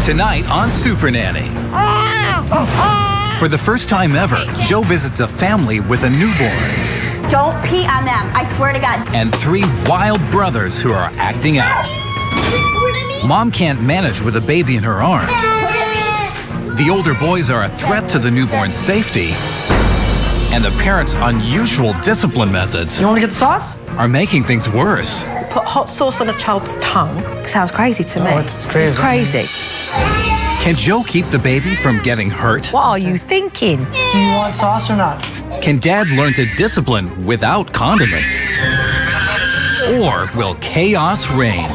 Tonight on Supernanny. For the first time ever, Joe visits a family with a newborn. Don't pee on them, I swear to God. And 3 wild brothers who are acting out. Mom can't manage with a baby in her arms. The older boys are a threat to the newborn's safety. And the parents' unusual discipline methods. You want to get the sauce? Are making things worse. Put hot sauce on a child's tongue. Sounds crazy to me. Oh, it's crazy. It's crazy. Can Joe keep the baby from getting hurt? What are you thinking? Do you want sauce or not? Can Dad learn to discipline without condiments? Or will chaos reign?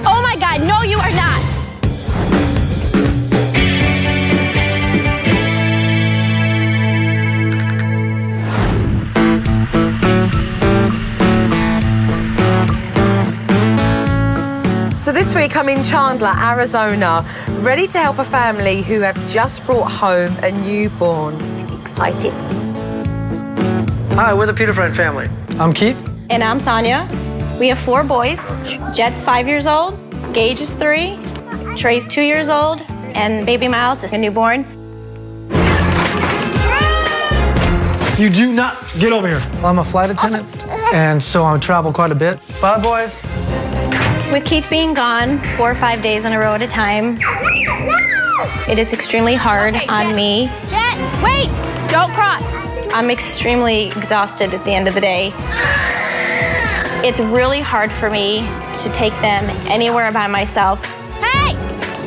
Oh my God, no you are not. So this week I'm in Chandler, Arizona, ready to help a family who have just brought home a newborn. Excited. Hi, we're the Peterfreund family. I'm Keith. And I'm Sonia. We have 4 boys. Jet's 5 years old, Gage is 3, Trey's 2 years old, and baby Miles is a newborn. You do not get over here. I'm a flight attendant, and so I travel quite a bit. Bye, boys. With Keith being gone 4 or 5 days in a row at a time, it is extremely hard on me. Jet, wait, don't cross. I'm extremely exhausted at the end of the day. It's really hard for me to take them anywhere by myself. Hey,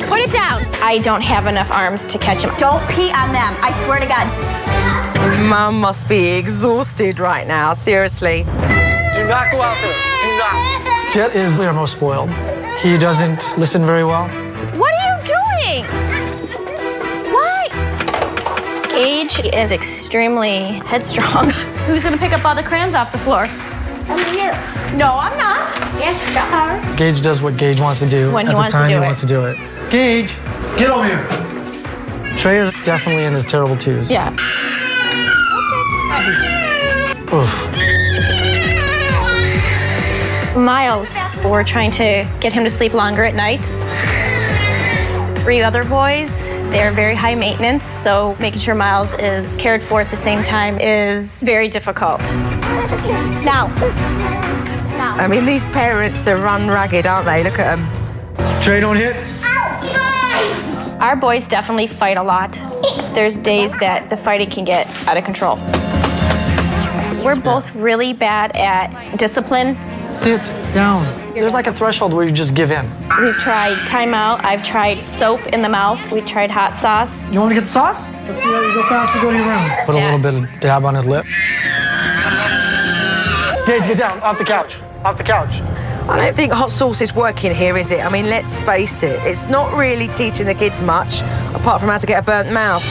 put it down. I don't have enough arms to catch them. Don't pee on them, I swear to God. Mum must be exhausted right now, seriously. Do not go out there. Do not. Jet is our most spoiled. He doesn't listen very well. What are you doing? Why? Gage is extremely headstrong. Who's gonna pick up all the crayons off the floor? No, I'm not. Yes, you are. Gage does what Gage wants to do When he at the wants to time do he it. wants to do it. Gage, get over here. Trey is definitely in his terrible twos. Yeah. Oof. Miles, we're trying to get him to sleep longer at night. 3 other boys, they're very high maintenance, so making sure Miles is cared for at the same time is very difficult. Now. I mean, these parents are run ragged, aren't they? Look at them. Trey, don't hit. Our boys definitely fight a lot. There's days that the fighting can get out of control. We're both really bad at discipline. Sit down. There's like a threshold where you just give in. We've tried timeout, I've tried soap in the mouth, we've tried hot sauce. You want me to get the sauce? Let's see how you go fast to go to your room. Put a little bit of dab on his lip. Gage, get down. Off the couch. Off the couch. I don't think hot sauce is working here, is it? I mean, let's face it. It's not really teaching the kids much, apart from how to get a burnt mouth.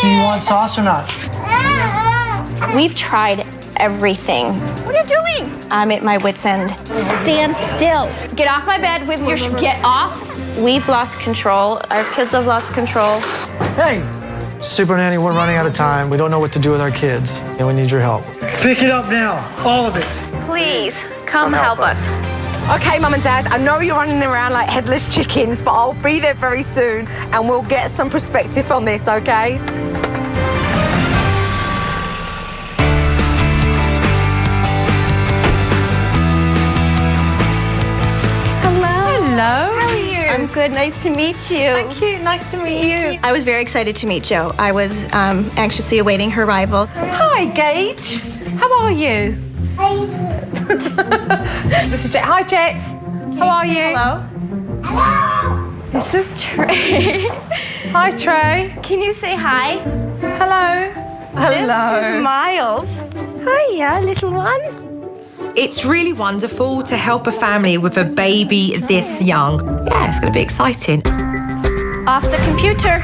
Do you want sauce or not? We've tried everything. What are you doing? I'm at my wit's end. Stand still. Get off my bed with your get off. We've lost control. Our kids have lost control. Hey! Supernanny, we're running out of time. We don't know what to do with our kids, and we need your help. Pick it up now. All of it. Please, come help us. Okay, Mum and Dad, I know you're running around like headless chickens, but I'll be there very soon, and we'll get some perspective on this, okay? Hello. How are you? I'm good. Nice to meet you. Thank you. Nice to meet you. I was very excited to meet Jo. I was anxiously awaiting her arrival. Hi, Gage. How are you? This is Jet. Hi, Jet. How are you? Hello. This is Trey. Hi, Trey. Can you say hi? Hello. Hello. This is Miles. Hiya, little one. It's really wonderful to help a family with a baby this young. Yeah, it's going to be exciting. Off the computer.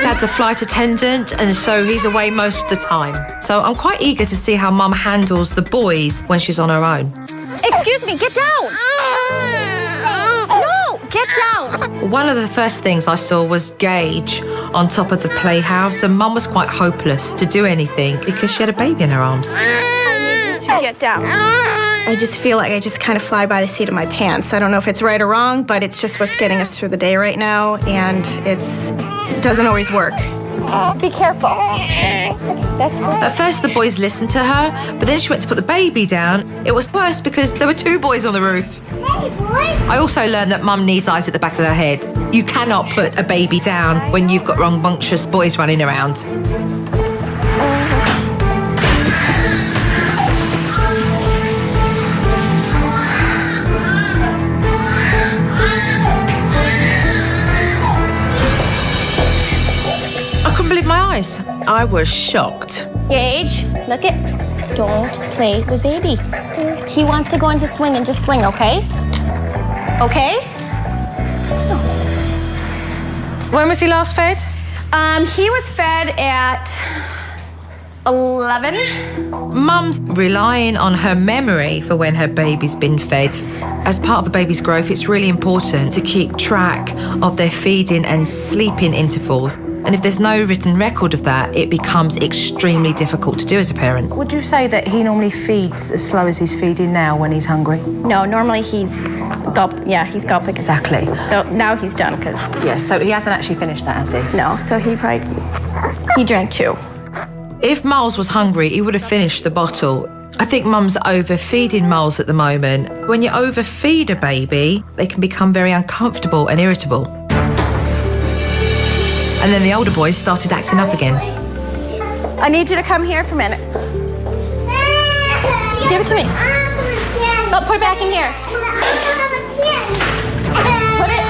Dad's a flight attendant, and so he's away most of the time. So I'm quite eager to see how Mum handles the boys when she's on her own. Excuse me, get down. No, get down. One of the first things I saw was Gage on top of the playhouse, and Mum was quite hopeless to do anything because she had a baby in her arms. I need you to get down. I just feel like I just kind of fly by the seat of my pants. I don't know if it's right or wrong, but it's just what's getting us through the day right now, and it doesn't always work. Be careful. That's good. At first, the boys listened to her, but then she went to put the baby down. It was worse because there were 2 boys on the roof. Hey, boys. I also learned that mum needs eyes at the back of her head. You cannot put a baby down when you've got rambunctious boys running around. I couldn't believe my eyes. I was shocked. Gage, look it. Don't play with baby. He wants to go in his swing and just swing, okay? Okay? When was he last fed? He was fed at 11. Mum's relying on her memory for when her baby's been fed. As part of the baby's growth, it's really important to keep track of their feeding and sleeping intervals. And if there's no written record of that, it becomes extremely difficult to do as a parent. Would you say that he normally feeds as slow as he's feeding now when he's hungry? No, normally he's gulping. Exactly. So now he's done, because... Yeah, so he hasn't actually finished that, has he? No, so he drank 2. If Miles was hungry, he would have finished the bottle. I think Mum's overfeeding Miles at the moment. When you overfeed a baby, they can become very uncomfortable and irritable. And then the older boys started acting up again. I need you to come here for a minute. Give it to me. Oh, put it back in here. Put it.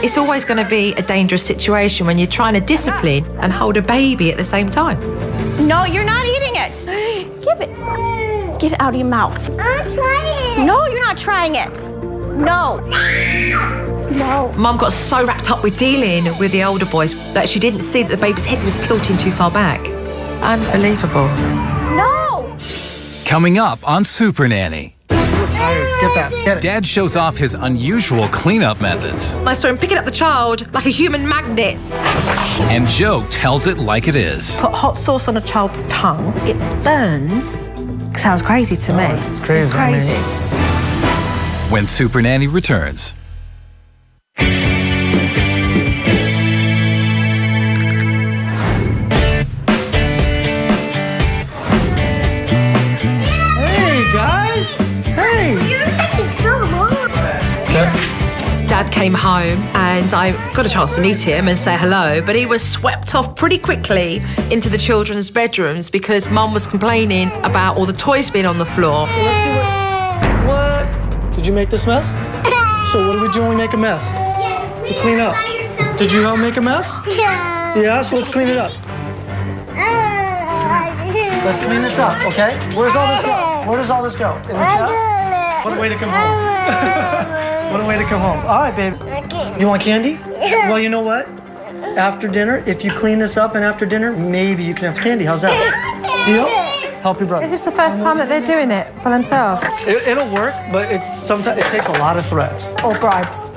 It's always going to be a dangerous situation when you're trying to discipline and hold a baby at the same time. No, you're not eating it. Give it. Get it out of your mouth. I'm trying. No, you're not trying it. No. No. Mum got so wrapped up with dealing with the older boys that she didn't see that the baby's head was tilting too far back. Unbelievable. No. Coming up on Supernanny. We're tired. Get that. Get it. Dad shows off his unusual cleanup methods. I saw him picking up the child like a human magnet. And Joe tells it like it is. Put hot sauce on a child's tongue, it burns. Sounds crazy to me. It's crazy. It's crazy. When Supernanny returns. Hey, guys. Hey. You're taking so long. Okay. Dad came home and I got a chance to meet him and say hello, but he was swept off pretty quickly into the children's bedrooms because Mum was complaining about all the toys being on the floor. Let's see what. Did you make this mess? So what do we do when we make a mess? We clean up. Did you help make a mess? Yeah. Yeah, so let's clean it up. Let's clean this up, okay? Where's all this go? Where does all this go? In the chest? What a way to come home. What a way to come home. All right, babe. You want candy? Well, you know what? After dinner, if you clean this up and after dinner, maybe you can have candy. How's that? Deal? Help your brother. Is this the first time that they're doing it by themselves? It'll work, but sometimes it takes a lot of threats. Or bribes?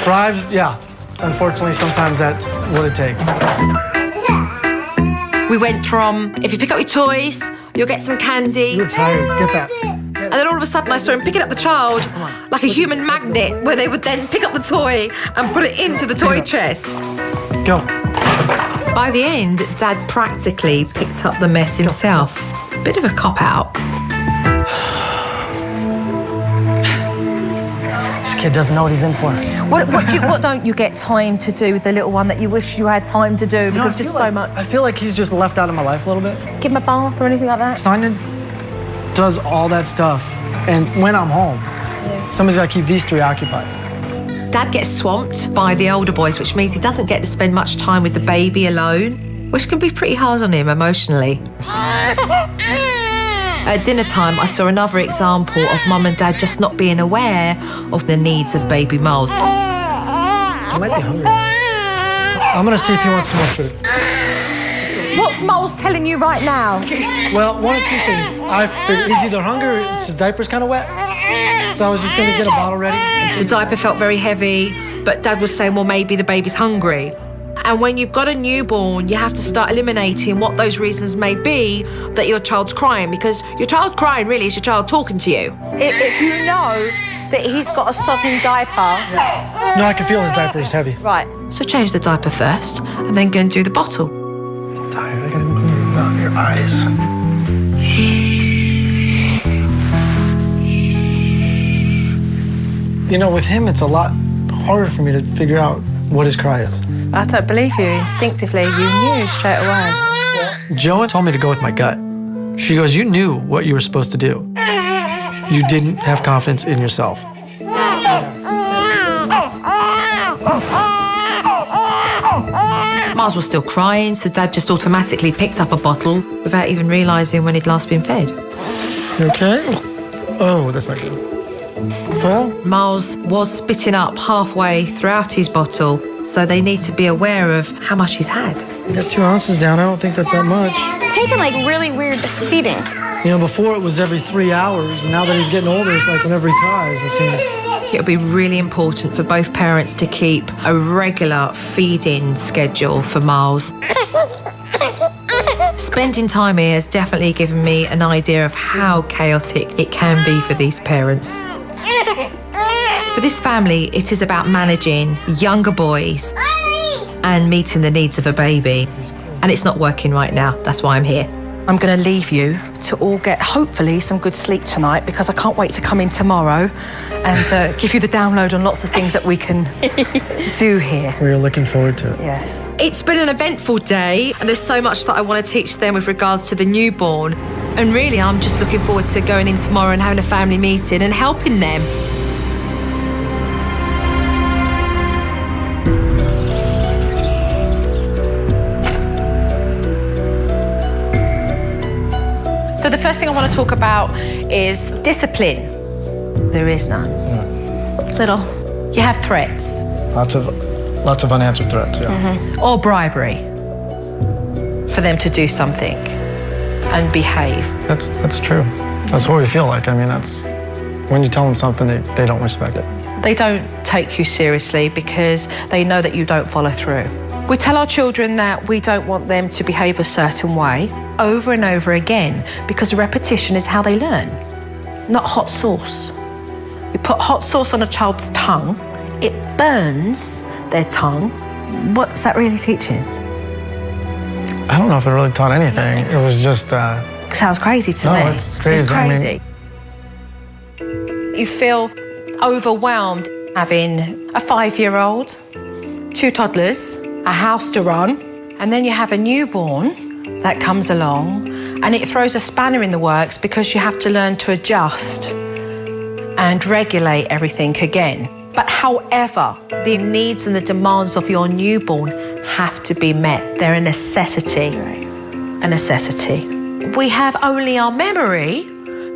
Bribes, yeah. Unfortunately, sometimes that's what it takes. We went from, if you pick up your toys, you'll get some candy. You're tired. Get that. And then all of a sudden I saw him picking up the child like a human magnet where they would then pick up the toy and put it into the toy chest. Go. By the end, Dad practically picked up the mess himself. Bit of a cop-out. This kid doesn't know what he's in for. What don't you get time to do with the little one that you wish you had time to do because just so much? I feel like he's just left out of my life a little bit. Give him a bath or anything like that? Simon does all that stuff, and when I'm home, somebody's got to keep these 3 occupied. Dad gets swamped by the older boys, which means he doesn't get to spend much time with the baby alone, which can be pretty hard on him emotionally. At dinner time, I saw another example of Mum and Dad just not being aware of the needs of baby Miles. I might be hungry. I'm going to see if he wants some more food. What's Miles telling you right now? Well, one of 2 things. I figured he's either hungry or his diaper's kind of wet. So I was just going to get a bottle ready. The diaper felt very heavy, but Dad was saying, well, maybe the baby's hungry. And when you've got a newborn, you have to start eliminating what those reasons may be that your child's crying, because your child crying really is your child talking to you. If you know that he's got a sodden diaper... No, I can feel his diaper is heavy. Right. So change the diaper first and then go and do the bottle. I'm tired. I gotta clean out your eyes. You know, with him, it's a lot harder for me to figure out what his cry is. I don't believe you. Instinctively, you knew straight away. Joanne told me to go with my gut. She goes, you knew what you were supposed to do. You didn't have confidence in yourself. Miles was still crying, so Dad just automatically picked up a bottle without even realising when he'd last been fed. You okay? Oh, that's not good. Full? Miles was spitting up halfway throughout his bottle, so they need to be aware of how much he's had. You got 2 ounces down. I don't think that's that much. It's taken like really weird feedings. You know, before it was every 3 hours, and now that he's getting older, it's like whenever he cries, it seems. It'll be really important for both parents to keep a regular feeding schedule for Miles. Spending time here has definitely given me an idea of how chaotic it can be for these parents. For this family, it is about managing younger boys and meeting the needs of a baby. And it's not working right now. That's why I'm here. I'm going to leave you to all get, hopefully, some good sleep tonight, because I can't wait to come in tomorrow and give you the download on lots of things that we can do here. We're looking forward to it. Yeah. It's been an eventful day, and there's so much that I want to teach them with regards to the newborn. And really, I'm just looking forward to going in tomorrow and having a family meeting and helping them. So the first thing I want to talk about is discipline. There is none. Little. You have threats. Lots of unanswered threats, yeah. Or bribery for them to do something and behave. That's true. That's what we feel like. I mean, that's when you tell them something, they don't respect it. They don't take you seriously because they know that you don't follow through. We tell our children that we don't want them to behave a certain way over and over again because repetition is how they learn, not hot sauce. We put hot sauce on a child's tongue, it burns their tongue. What's that really teaching? I don't know if it really taught anything. It was just... Sounds crazy to me. No, it's crazy. It's crazy. You feel overwhelmed having a 5-year-old, 2 toddlers, a house to run, and then you have a newborn that comes along and it throws a spanner in the works because you have to learn to adjust and regulate everything again. But however, the needs and the demands of your newborn have to be met. They're a necessity. A necessity. We have only our memory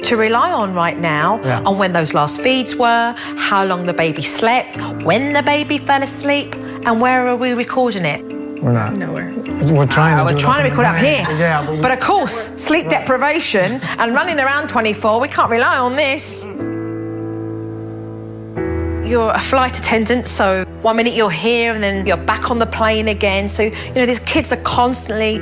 to rely on right now on when those last feeds were, how long the baby slept, when the baby fell asleep, and where are we recording it? We're not. Nowhere. We're trying to We're trying to record up here. Yeah, but of course, sleep deprivation and running around 24, we can't rely on this. You're a flight attendant, so 1 minute you're here and then you're back on the plane again. So, you know, these kids are constantly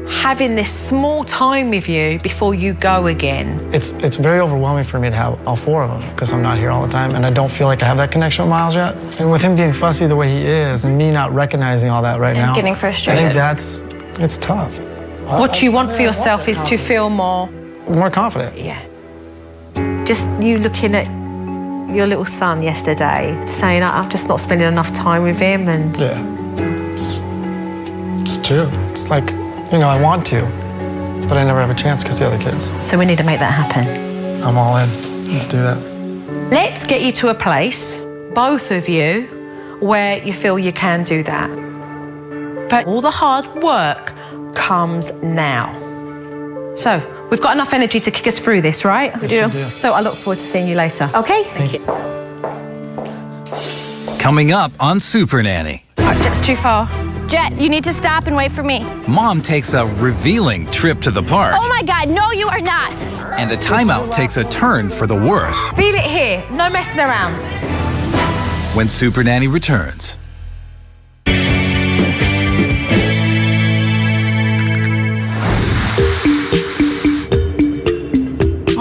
having this small time with you before you go again. It's very overwhelming for me to have all 4 of them because I'm not here all the time and I don't feel like I have that connection with Miles yet. And with him being fussy the way he is and me not recognizing all that right now. Getting frustrated. I think it's tough. What you want for yourself is to feel more confident. Yeah. Just you looking at your little son yesterday, saying, I'm just not spending enough time with him, and... Yeah. It's true. It's like, you know, I want to, but I never have a chance because the other kids. So we need to make that happen. I'm all in. Let's do that. Let's get you to a place, both of you, where you feel you can do that. But all the hard work comes now. So, we've got enough energy to kick us through this, right? We do. So I look forward to seeing you later. Okay. Thank you. Coming up on Supernanny. That's too far. Jet, you need to stop and wait for me. Mom takes a revealing trip to the park. Oh my God, no, you are not. And a timeout takes a turn for the worse Feel it here, no messing around. when Supernanny returns.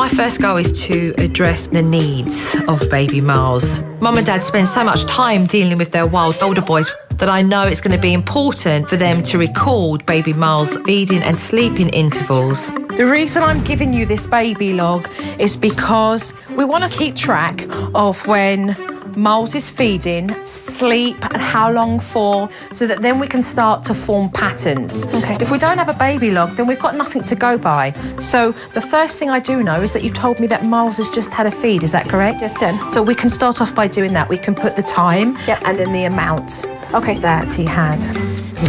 My first goal is to address the needs of baby Miles. Mum and Dad spend so much time dealing with their wild older boys that I know it's going to be important for them to record baby Miles' feeding and sleeping intervals. The reason I'm giving you this baby log is because we want to keep track of when Miles is feeding, sleep, and how long for, so that then we can start to form patterns. Okay. If we don't have a baby log, then we've got nothing to go by. So the first thing I do know is that you told me that Miles has just had a feed, is that correct? Just did. So we can start off by doing that. We can put the time and then the amount that he had.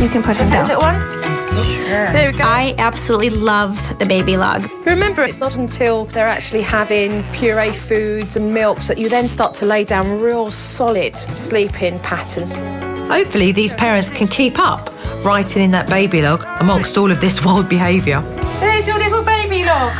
You can put him Take down. a little one. There we go. I absolutely love the baby log. Remember, it's not until they're actually having puree foods and milks that you then start to lay down real solid sleeping patterns. Hopefully these parents can keep up writing in that baby log amongst all of this wild behaviour. There's your little baby log.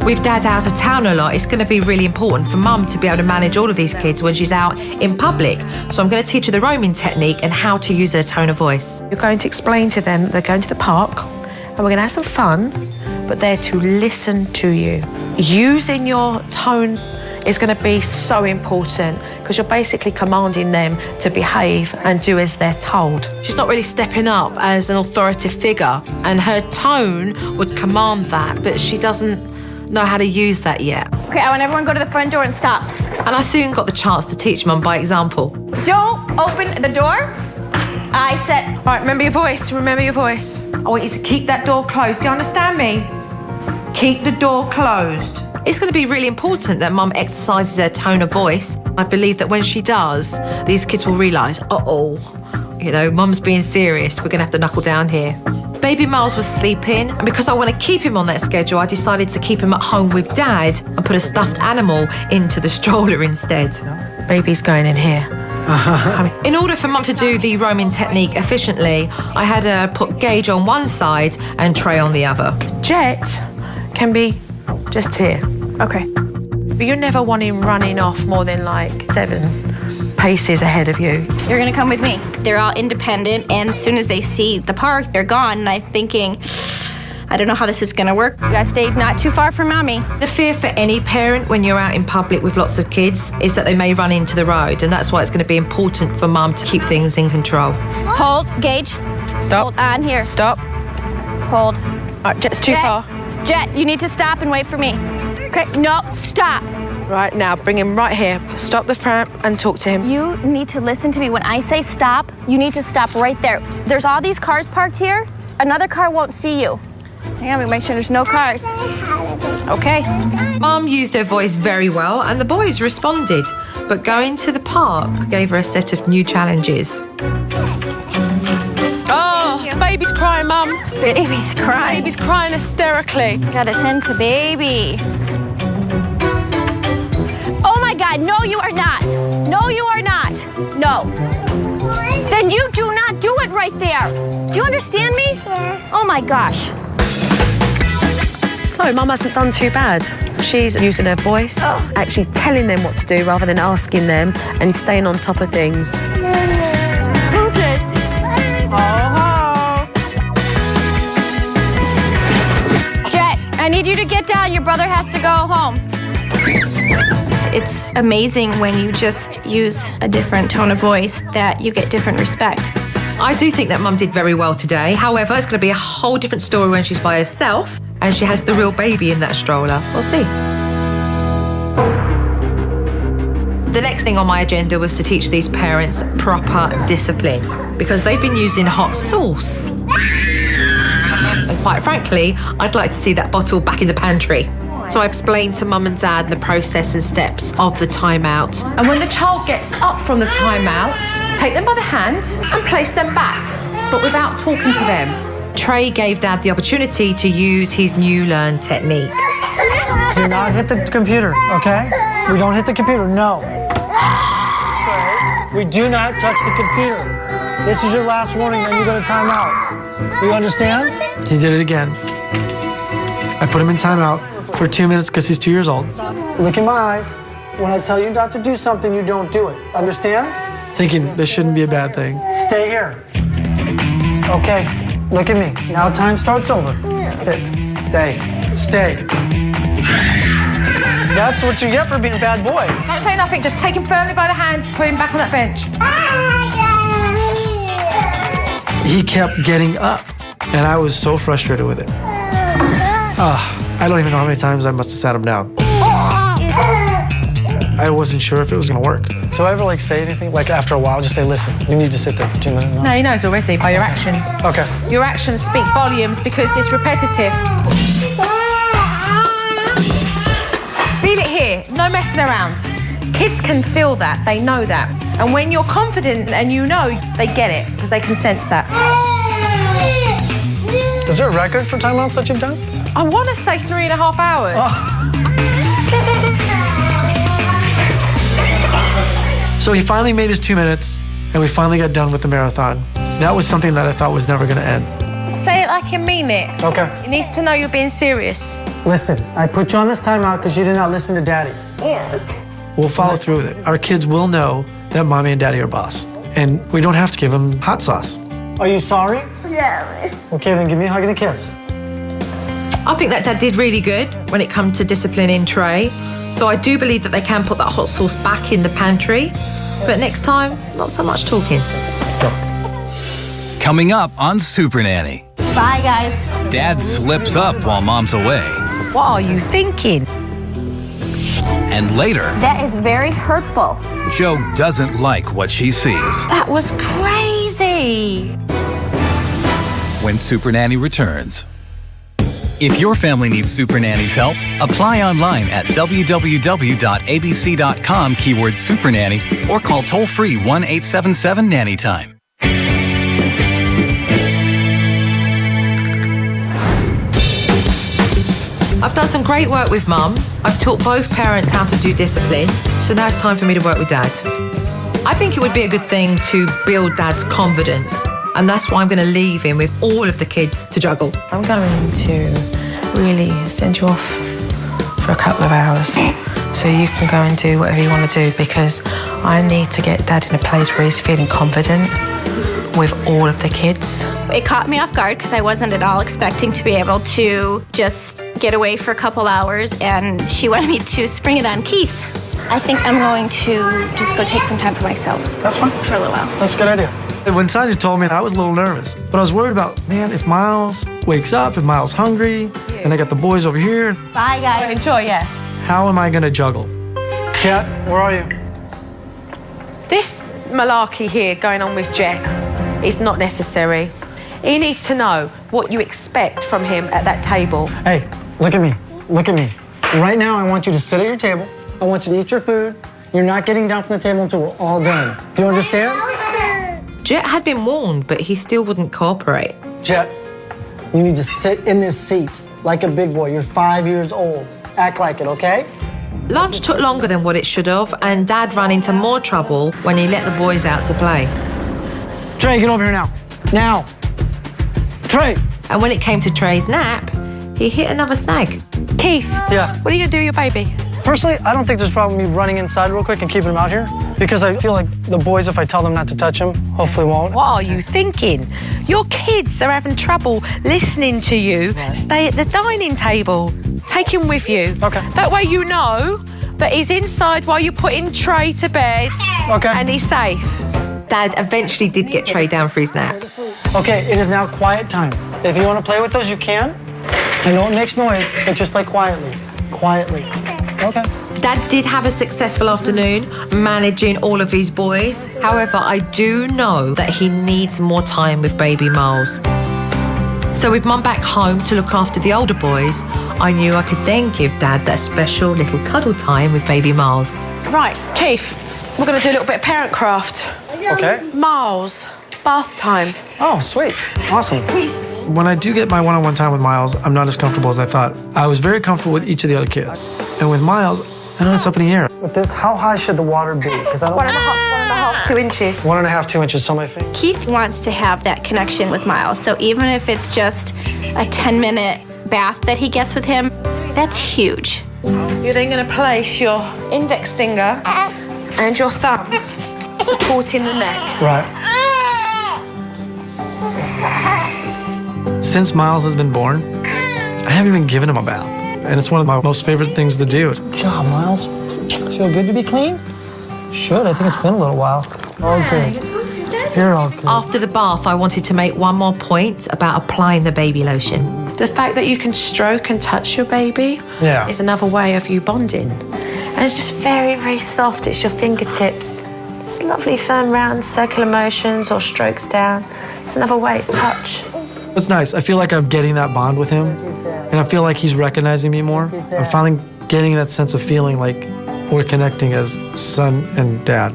With Dad out of town a lot, it's going to be really important for Mum to be able to manage all of these kids when she's out in public. So I'm going to teach her the roaming technique and how to use her tone of voice. You're going to explain to them that they're going to the park and we're going to have some fun, but they're to listen to you. Using your tone is going to be so important because you're basically commanding them to behave and do as they're told. She's not really stepping up as an authoritative figure, and her tone would command that, but she doesn't know how to use that yet. Okay, I want everyone to go to the front door and stop. And I soon got the chance to teach Mum by example. Don't open the door. I said... All right, remember your voice, remember your voice. I want you to keep that door closed. Do you understand me? Keep the door closed. It's going to be really important that Mum exercises her tone of voice. I believe that when she does, these kids will realise, you know, Mum's being serious. We're going to have to knuckle down here. Baby Miles was sleeping, and because I want to keep him on that schedule, I decided to keep him at home with Dad and put a stuffed animal into the stroller instead. Baby's going in here. In order for Mum to do the roaming technique efficiently, I had her put Gage on one side and Trey on the other. Jet can be just here. Okay. But you never want him running off more than like 7 paces ahead of you. You're going to come with me. They're all independent, and as soon as they see the park, they're gone. And I'm thinking, I don't know how this is going to work. You got to stay not too far from Mommy. The fear for any parent when you're out in public with lots of kids is that they may run into the road, and that's why it's going to be important for Mum to keep things in control. Hold, Gage. Stop. Hold on here. Stop. Hold. All right, Jet's too far. Jet, you need to stop and wait for me. Okay, no, stop. Right, now bring him right here. Stop the pram and talk to him. You need to listen to me. When I say stop, you need to stop right there. There's all these cars parked here. Another car won't see you. Hang on, we make sure there's no cars. Okay. Mum used her voice very well, and the boys responded. But going to the park gave her a set of new challenges. Oh, the baby's crying, Mum. Baby's crying. Baby's crying hysterically. Gotta tend to baby. Oh my God, no you are not. No you are not. No. Then you do not do it right there. Do you understand me? Yeah. Oh my gosh. So, Mum hasn't done too bad. She's using her voice, actually telling them what to do rather than asking them, and staying on top of things. Okay. Jet, I need you to get down. Your brother has to go home. It's amazing when you just use a different tone of voice that you get different respect. I do think that Mum did very well today. However, it's going to be a whole different story when she's by herself and she has the real baby in that stroller. We'll see. The next thing on my agenda was to teach these parents proper discipline because they've been using hot sauce. And quite frankly, I'd like to see that bottle back in the pantry. So I explained to Mum and Dad the process and steps of the timeout. And when the child gets up from the timeout, take them by the hand and place them back, but without talking to them. Trey gave Dad the opportunity to use his new learned technique. Do not hit the computer, okay? We don't hit the computer, no. We do not touch the computer. This is your last warning, then you go to timeout. You understand? He did it again. I put him in timeout for 2 minutes because he's 2 years old. Look in my eyes. When I tell you not to do something, you don't do it. Understand? Thinking this shouldn't be a bad thing. Stay here. Okay, look at me. Now time starts over. Sit. Stay. Stay. That's what you get for being a bad boy. Don't say nothing, just take him firmly by the hand, put him back on that bench. He kept getting up, and I was so frustrated with it. I don't even know how many times I must have sat him down. I wasn't sure if it was gonna work. Do I ever like say anything? Like after a while, just say, listen, you need to sit there for 2 minutes. No, he knows already by your actions. Okay. Your actions speak volumes because it's repetitive. Feel it here, no messing around. Kids can feel that, they know that. And when you're confident and you know, they get it because they can sense that. Is there a record for timeouts that you've done? I want to say 3.5 hours. So he finally made his 2 minutes, and we finally got done with the marathon. That was something that I thought was never gonna end. Say it like you mean it. Okay. He needs to know you're being serious. Listen, I put you on this timeout because you did not listen to Daddy. Yeah. We'll follow through with it. Our kids will know that Mommy and Daddy are boss, and we don't have to give them hot sauce. Are you sorry? Sorry. Okay, then give me a hug and a kiss. I think that Dad did really good when it comes to disciplining Trey. So I do believe that they can put that hot sauce back in the pantry. But next time, not so much talking. Coming up on Supernanny. Bye, guys. Dad slips up while Mom's away. What are you thinking? And later, That is very hurtful. Joe doesn't like what she sees. That was crazy. When Supernanny returns. If your family needs Supernanny's help, apply online at www.abc.com keyword Supernanny or call toll-free 1-877-NANNYTIME. I've done some great work with Mum. I've taught both parents how to do discipline. So now it's time for me to work with Dad. I think it would be a good thing to build Dad's confidence. And that's why I'm going to leave him with all of the kids to juggle. I'm going to really send you off for a couple of hours so you can go and do whatever you want to do because I need to get Dad in a place where he's feeling confident with all of the kids. It caught me off guard because I wasn't at all expecting to be able to just get away for a couple hours, and she wanted me to spring it on Keith. I think I'm going to just go take some time for myself. That's fine. For a little while. That's a good idea. When Sonia told me, I was a little nervous, but I was worried about, man, if Miles wakes up, if Miles hungry, and I got the boys over here, Bye, guys. Enjoy, yeah. how am I gonna juggle? Kat, where are you? This malarkey here going on with Jet is not necessary. He needs to know what you expect from him at that table. Hey, look at me. Look at me. Right now, I want you to sit at your table. I want you to eat your food. You're not getting down from the table until we're all done. Do you understand? Jet had been warned, but he still wouldn't cooperate. Jet, you need to sit in this seat like a big boy. You're 5 years old. Act like it, okay? Lunch took longer than what it should have, and Dad ran into more trouble when he let the boys out to play. Trey, get over here now. Now. Trey. And when it came to Trey's nap, he hit another snag. Keith, Yeah. what are you going to do with your baby? Personally, I don't think there's a problem with me running inside real quick and keeping him out here because I feel like the boys, if I tell them not to touch him, hopefully won't. What are you thinking? Your kids are having trouble listening to you. Stay at the dining table. Take him with you. Okay. That way you know that he's inside while you're putting Trey to bed. Okay. And he's safe. Dad eventually did get Trey down for his nap. Okay, it is now quiet time. If you want to play with those, you can. I know it makes noise, but just play quietly. Quietly. Okay. Dad did have a successful afternoon managing all of his boys. However, I do know that he needs more time with baby Miles. So with Mum back home to look after the older boys, I knew I could then give Dad that special little cuddle time with baby Miles. Right, Keith, we're going to do a little bit of parent craft. Okay. Miles, bath time. Oh, sweet. Awesome. When I do get my one-on-one time with Miles, I'm not as comfortable as I thought. I was very comfortable with each of the other kids. And with Miles, I know it's up in the air. With this, how high should the water be? Because I don't 1.5, 2 inches. 1.5, 2 inches, so my feet. Keith wants to have that connection with Miles, so even if it's just a 10-minute bath that he gets with him, that's huge. You're then going to place your index finger and your thumb supporting the neck. Right. Since Miles has been born, I haven't even given him a bath. And it's one of my most favorite things to do. Good job, Miles. Feel good to be clean? Should. I think it's been a little while. All good. You're all good. After the bath, I wanted to make one more point about applying the baby lotion. The fact that you can stroke and touch your baby is another way of you bonding. And it's just very, very soft. It's your fingertips. Just lovely, firm, round, circular motions or strokes down. It's another way, it's touch. It's nice. I feel like I'm getting that bond with him, and I feel like he's recognizing me more. I'm finally getting that sense of feeling like we're connecting as son and dad.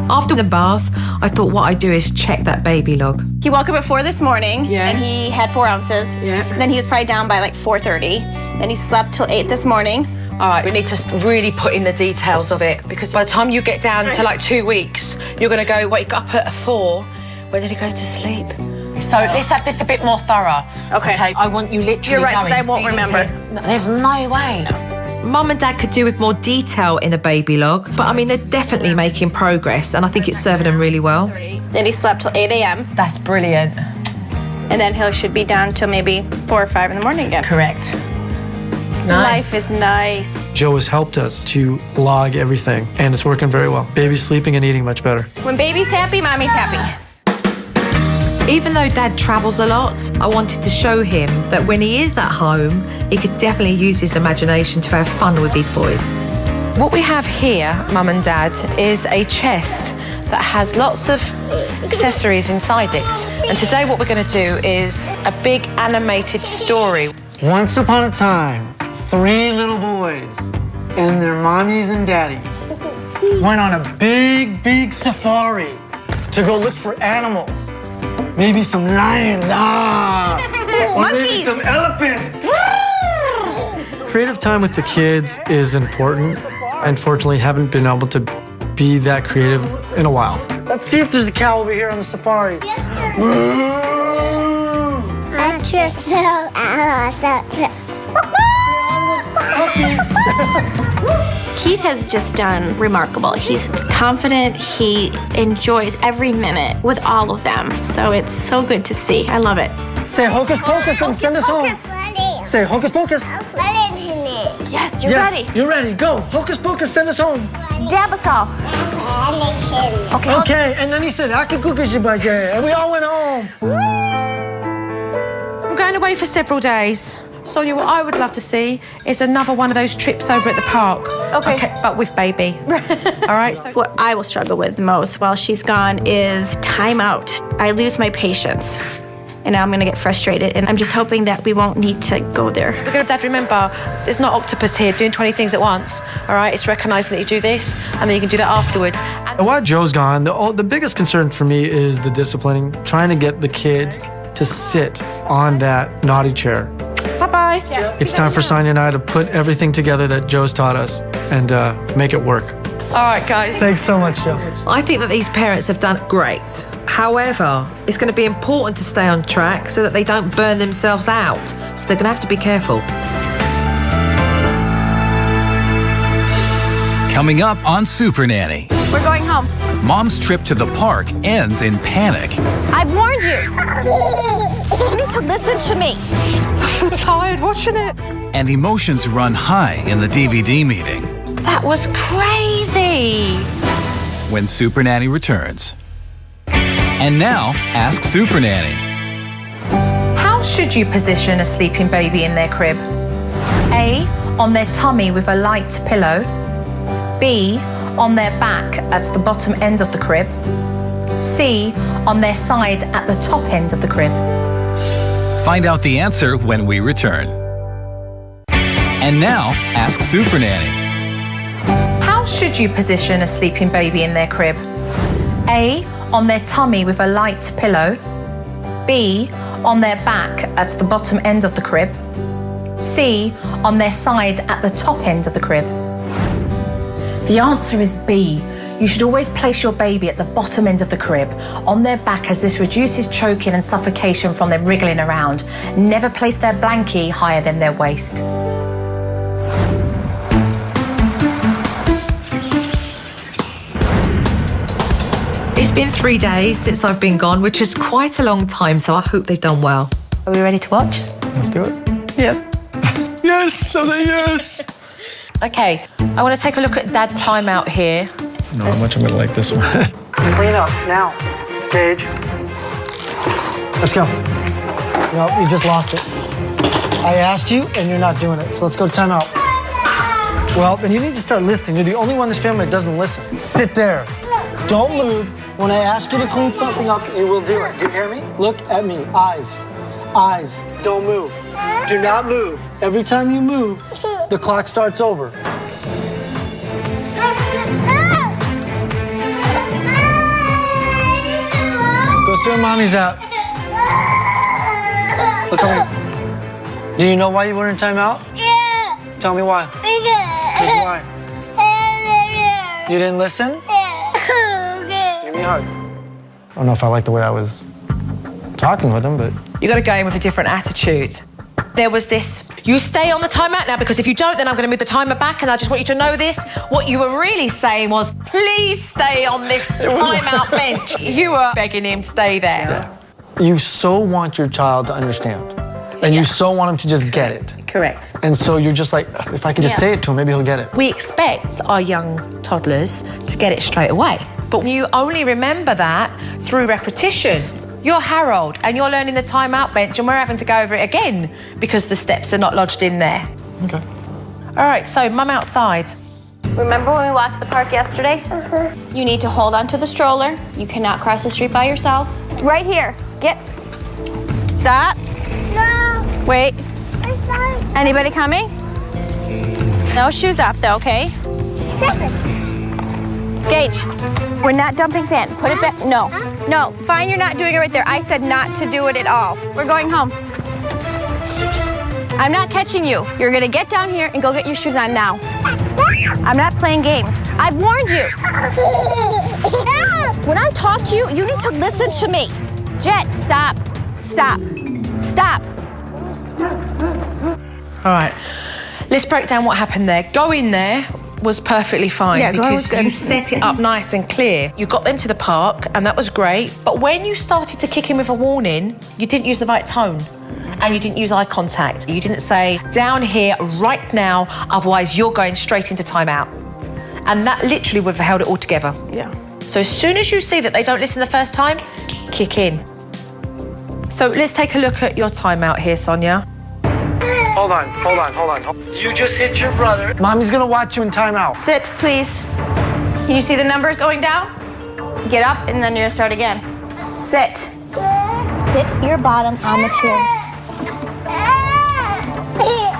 After the bath, I thought what I'd do is check that baby log. He woke up at 4 this morning, and he had 4 ounces. Then he was probably down by like 4:30. Then he slept till 8 this morning. All right, we need to really put in the details of it, because by the time you get down to like 2 weeks, you're going to go wake up at 4. When did he go to sleep? So let's have this a bit more thorough. Okay. I want you literally You're right, going. 'cause I won't remember. No, there's no way. Mum and Dad could do with more detail in the baby log, but I mean, they're definitely making progress, and I think it's serving them really well. Then he slept till 8 a.m. That's brilliant. And then he should be down till maybe 4 or 5 in the morning again. Correct. Nice. Life is nice. Joe has helped us to log everything, and it's working very well. Baby's sleeping and eating much better. When baby's happy, mommy's happy. Even though Dad travels a lot, I wanted to show him that when he is at home, he could definitely use his imagination to have fun with his boys. What we have here, Mum and Dad, is a chest that has lots of accessories inside it. And today what we're going to do is a big animated story. Once upon a time, 3 little boys and their mommies and daddies went on a big, big safari to go look for animals. Maybe some lions, or maybe some elephants. Creative time with the kids is important. I unfortunately haven't been able to be that creative in a while. Let's see if there's a cow over here on the safari. Keith has just done remarkable. He's confident. He enjoys every minute with all of them. So it's so good to see. I love it. Say hocus pocus and send us home. Say hocus pocus. Yes, you're ready. You're ready. Go. Hocus pocus, send us home. Dab us all. Okay. Okay, and then he said, "Akakukushibaje," and we all went home. I'm going away for several days. Sonia, what I would love to see is another one of those trips over at the park. Okay. But with baby. All right? So What I will struggle with most while she's gone is time out. I lose my patience. And now I'm going to get frustrated. And I'm just hoping that we won't need to go there. we're going to, Dad, remember, there's not octopus here doing 20 things at once. All right? It's recognising that you do this, and then you can do that afterwards. And While Joe's gone, the biggest concern for me is the disciplining, trying to get the kids to sit on that naughty chair. bye-bye. It's time for Sonia and I to put everything together that Joe's taught us and make it work. All right, guys. Thanks so much, Joe. I think that these parents have done great. However, it's going to be important to stay on track so that they don't burn themselves out. So they're going to have to be careful. Coming up on Supernanny, We're going home. Mom's trip to the park ends in panic. I've warned you. You need to listen to me. I'm tired watching it. And emotions run high in the DVD meeting That was crazy. when Supernanny returns. And now, ask Supernanny. How should you position a sleeping baby in their crib? A, on their tummy with a light pillow. B, on their back at the bottom end of the crib. C, on their side at the top end of the crib. Find out the answer when we return. And now, ask Supernanny. How should you position a sleeping baby in their crib? A, on their tummy with a light pillow. B, on their back at the bottom end of the crib. C, on their side at the top end of the crib. The answer is B. You should always place your baby at the bottom end of the crib, on their back, as this reduces choking and suffocation from them wriggling around. Never place their blankie higher than their waist. It's It's been 3 days since I've been gone, which is quite a long time, so I hope they've done well. Are we ready to watch? Let's do it. Yes. Yes, yes. Okay, I want to take a look at Dad timeout here. No, how much I'm gonna like this one. Clean up, now. Gage. Let's go. No, you just lost it. I asked you, and you're not doing it, so let's go to timeout. Well, then you need to start listening. You're the only one in this family that doesn't listen. Sit there. Don't move. When I ask you to clean something up, you will do it. Do you hear me? Look at me. Eyes. Eyes. Don't move. Do not move. Every time you move, the clock starts over. Go see where mommy's at. Look at me. Do you know why you were in timeout? Yeah. Tell me why. Why? You didn't listen? Give me a hug. I don't know if I like the way I was talking with him, but... You got to go in with a different attitude. There was this, you stay on the timeout now, because if you don't, then I'm going to move the timer back, and I just want you to know this. What you were really saying was, please stay on this timeout bench. You were begging him to stay there. Yeah. You so want your child to understand, and you so want him to just get it. Correct. And so you're just like, if I could just say it to him, maybe he'll get it. We expect our young toddlers to get it straight away, but you only remember that through repetition. You're Harold, and you're learning the timeout bench, and we're having to go over it again because the steps are not lodged in there. Okay. All right, so Mum outside. Remember when we walked to the park yesterday? You need to hold onto the stroller. You cannot cross the street by yourself. Right here. Get. Stop. No. Wait. I'm sorry. Anybody coming? No shoes off, though, okay? Gage, we're not dumping sand. Put it back. No. No. Fine, you're not doing it right there. I said not to do it at all. We're going home. I'm not catching you. You're going to get down here and go get your shoes on now. I'm not playing games. I've warned you. When I talk to you, you need to listen to me. Jet, stop. Stop. Stop. All right, let's break down what happened there. Go in there was perfectly fine because you set it up nice and clear. You got them to the park, and that was great. But when you started to kick him with a warning, you didn't use the right tone. And you didn't use eye contact. You didn't say, down here right now, otherwise you're going straight into timeout. And that literally would have held it all together. Yeah. So as soon as you see that they don't listen the first time, kick in. So let's take a look at your timeout here, Sonia. Hold on. You just hit your brother. Mommy's gonna watch you in timeout. Sit, please. Can you see the numbers going down? Get up, and then you're gonna start again. Sit. Sit your bottom on the chair.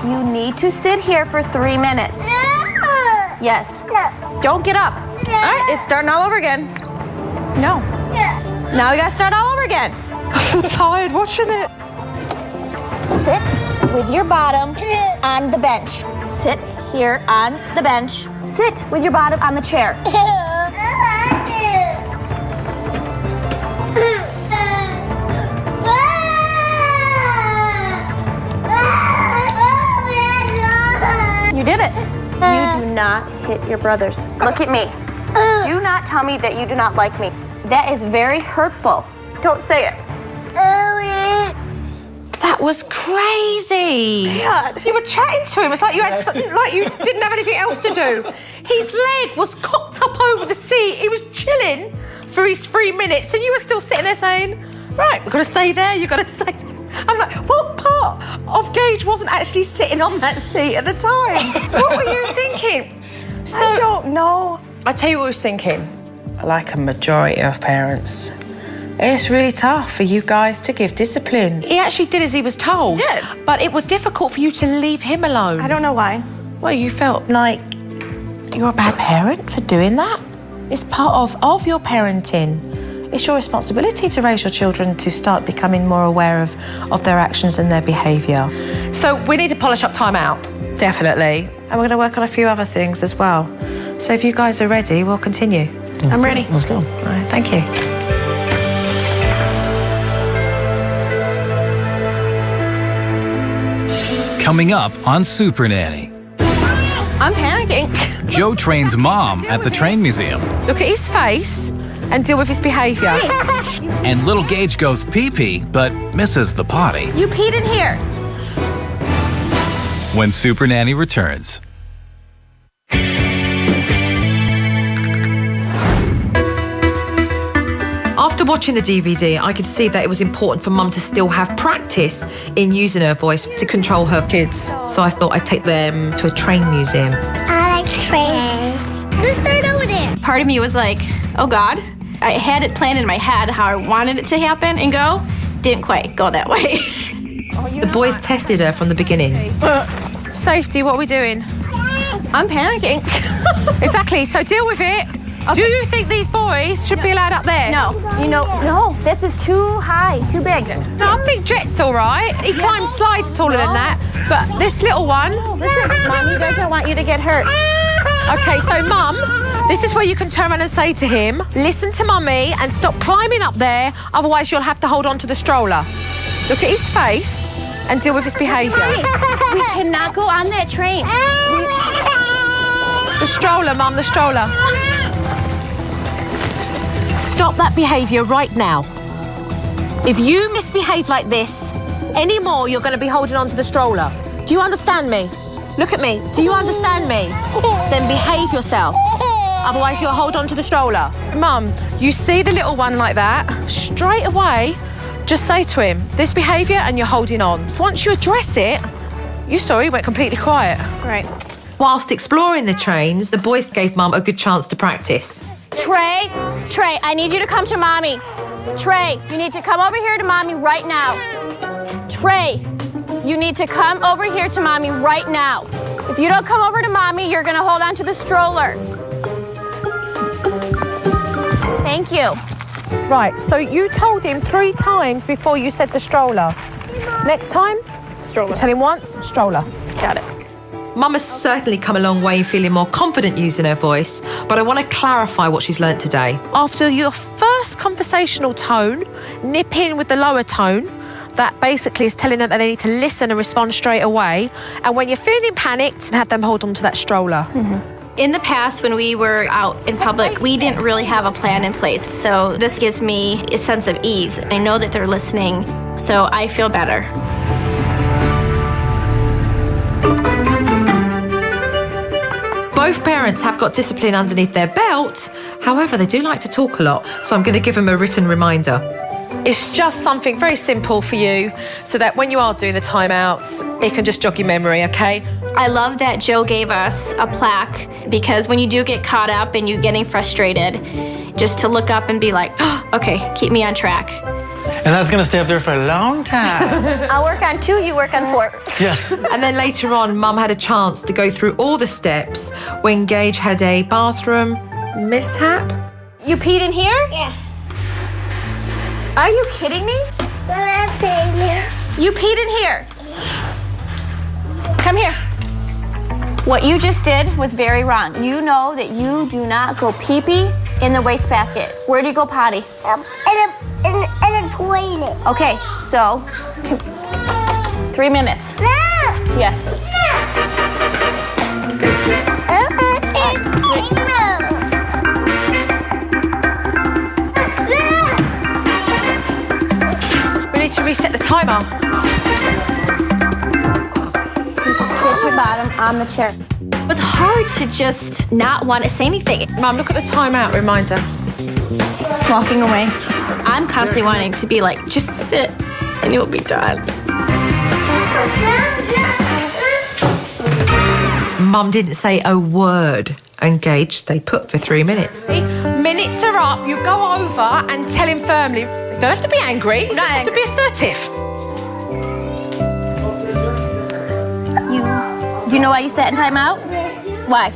You need to sit here for 3 minutes. Yes. Don't get up. All right, it's starting all over again. No. Now we gotta start all over again. I'm tired watching it. Sit with your bottom on the bench. Sit here on the bench. Sit with your bottom on the chair. You did it. You do not hit your brothers. Look at me. Do not tell me that you do not like me. That is very hurtful. Don't say it. That was crazy. God. You were chatting to him. It's like you had like you didn't have anything else to do. His leg was cocked up over the seat. He was chilling for his 3 minutes, and you were still sitting there saying, "Right, we've got to stay there. You've got to stay." I'm like, what part of Gage wasn't actually sitting on that seat at the time? What were you thinking? So, I don't know. I tell you what I was thinking. Like a majority of parents, it's really tough for you guys to give discipline. He actually did as he was told. He did. But it was difficult for you to leave him alone. I don't know why. Well, you felt like you're a bad parent for doing that. It's part of your parenting. It's your responsibility to raise your children to start becoming more aware of their actions and their behaviour. So we need to polish up timeout, definitely. And we're going to work on a few other things as well. So if you guys are ready, we'll continue. I'm ready. Let's go. All right, thank you. Coming up on Supernanny, I'm panicking. Joe trains Mom at the train museum. Look at his face. and deal with his behaviour. And little Gage goes pee-pee, but misses the potty. You peed in here. When Supernanny returns. After watching the DVD, I could see that it was important for Mum to still have practice in using her voice to control her kids. So I thought I'd take them to a train museum. I like trains. Let's start over there. Part of me was like, oh God. I had it planned in my head how I wanted it to happen and go. Didn't quite go that way. The boys tested her from the beginning. Safety, what are we doing? I'm panicking. Exactly, so deal with it. Okay. Do you think these boys should be allowed up there? No, no, this is too high, too big. No, I think Jet's all right. He climbs slides taller than that. But this little one... Listen, Mommy doesn't want you to get hurt. Okay, so Mum, this is where you can turn around and say to him, listen to Mummy and stop climbing up there, otherwise you'll have to hold on to the stroller. Look at his face and deal with his behaviour. We cannot go on that train. The stroller, Mum, the stroller. Stop that behaviour right now. If you misbehave like this anymore, you're going to be holding on to the stroller. Do you understand me? Look at me. Do you understand me? Then behave yourself. Otherwise, you'll hold on to the stroller. Mum, you see the little one like that, straight away, just say to him, this behaviour and you're holding on. Once you address it, you saw he went completely quiet. Right. Whilst exploring the trains, the boys gave Mum a good chance to practice. Trey, I need you to come to Mommy. Trey, you need to come over here to Mommy right now. Trey, you need to come over here to Mommy right now. If you don't come over to Mommy, you're gonna hold on to the stroller. Thank you. Right, so you told him 3 times before you said the stroller. Next time, Stroller. tell him once, stroller. Got it. Mum has certainly come a long way in feeling more confident using her voice, but I want to clarify what she's learnt today. After your first conversational tone, nip in with the lower tone. That basically is telling them that they need to listen and respond straight away. And when you're feeling panicked, have them hold on to that stroller. Mm-hmm. In the past, when we were out in public, we didn't really have a plan in place. So this gives me a sense of ease. I know that they're listening, so I feel better. Both parents have got discipline underneath their belt. However, they do like to talk a lot, so I'm going to give them a written reminder. It's just something very simple for you so that when you are doing the timeouts, it can just jog your memory, okay? I love that Joe gave us a plaque because when you do get caught up and you're getting frustrated, just to look up and be like, oh, okay, keep me on track. And that's going to stay up there for a long time. I'll work on 2, you work on 4. Yes. And then later on, Mum had a chance to go through all the steps when Gage had a bathroom mishap. You peed in here? Yeah. Are you kidding me? I'm playing here. You peed in here. Come here. What you just did was very wrong. You know that you do not go pee-pee in the wastebasket. Where do you go potty? In a toilet. Okay, so 3 minutes. No! Yes. We need to reset the timer. You just sit your bottom on the chair. It's hard to just not want to say anything. Mum, look at the timeout reminder. Walking away. I'm constantly wanting to be like, just sit and you'll be done. Mum didn't say a word, and Gage stayed put for 3 minutes. Minutes are up. You go over and tell him firmly. You don't have to be angry. You just have to be assertive. Do you know why you sat in timeout? Why?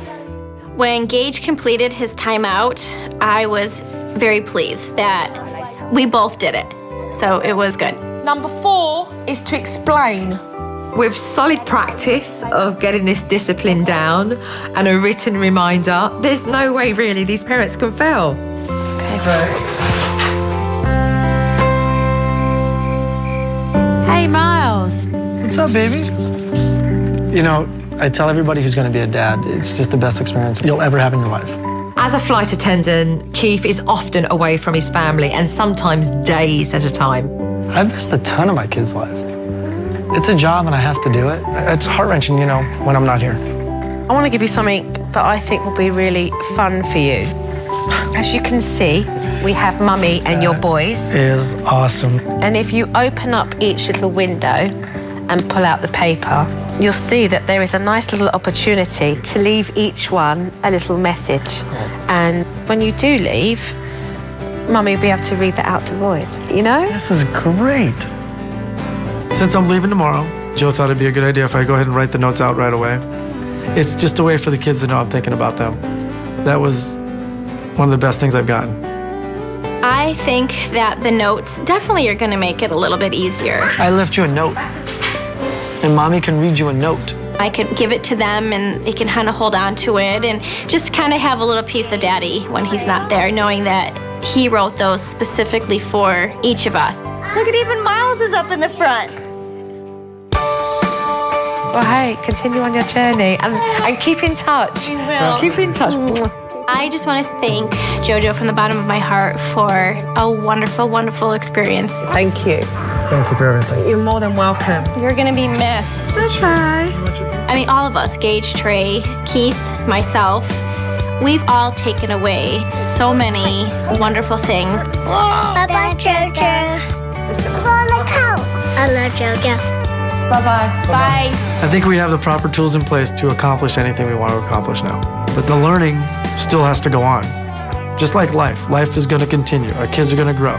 When Gage completed his timeout, I was very pleased that we both did it. So it was good. Number 4 is to explain. With solid practice of getting this discipline down and a written reminder, there's no way really these parents can fail. Okay. Hey, Miles. What's up, baby? You know, I tell everybody who's going to be a dad, it's just the best experience you'll ever have in your life. As a flight attendant, Keith is often away from his family and sometimes days at a time. I've missed a ton of my kids' life. It's a job and I have to do it. It's heart-wrenching, you know, when I'm not here. I want to give you something that I think will be really fun for you. As you can see, we have Mummy and your boys. Is awesome. And if you open up each little window and pull out the paper, you'll see that there is a nice little opportunity to leave each one a little message. And when you do leave, Mummy will be able to read that out to the boys, you know? This is great. Since I'm leaving tomorrow, Joe thought it'd be a good idea if I go ahead and write the notes out right away. It's just a way for the kids to know I'm thinking about them. That was one of the best things I've gotten. I think that the notes definitely are going to make it a little bit easier. I left you a note, and Mommy can read you a note. I could give it to them and they can kind of hold on to it and just kind of have a little piece of Daddy when he's not there, knowing that he wrote those specifically for each of us. Look at, even Miles is up in the front. Well, hey, continue on your journey and keep in touch. We will. Keep in touch. I just want to thank JoJo from the bottom of my heart for a wonderful, wonderful experience. Thank you. Thank you for everything. You're more than welcome. You're going to be missed. Bye-bye. I mean, all of us, Gage, Trey, Keith, myself, we've all taken away so many wonderful things. Bye-bye, Jojo. I love Jojo. Bye-bye. Bye. I think we have the proper tools in place to accomplish anything we want to accomplish now. But the learning still has to go on. Just like life is going to continue. Our kids are going to grow.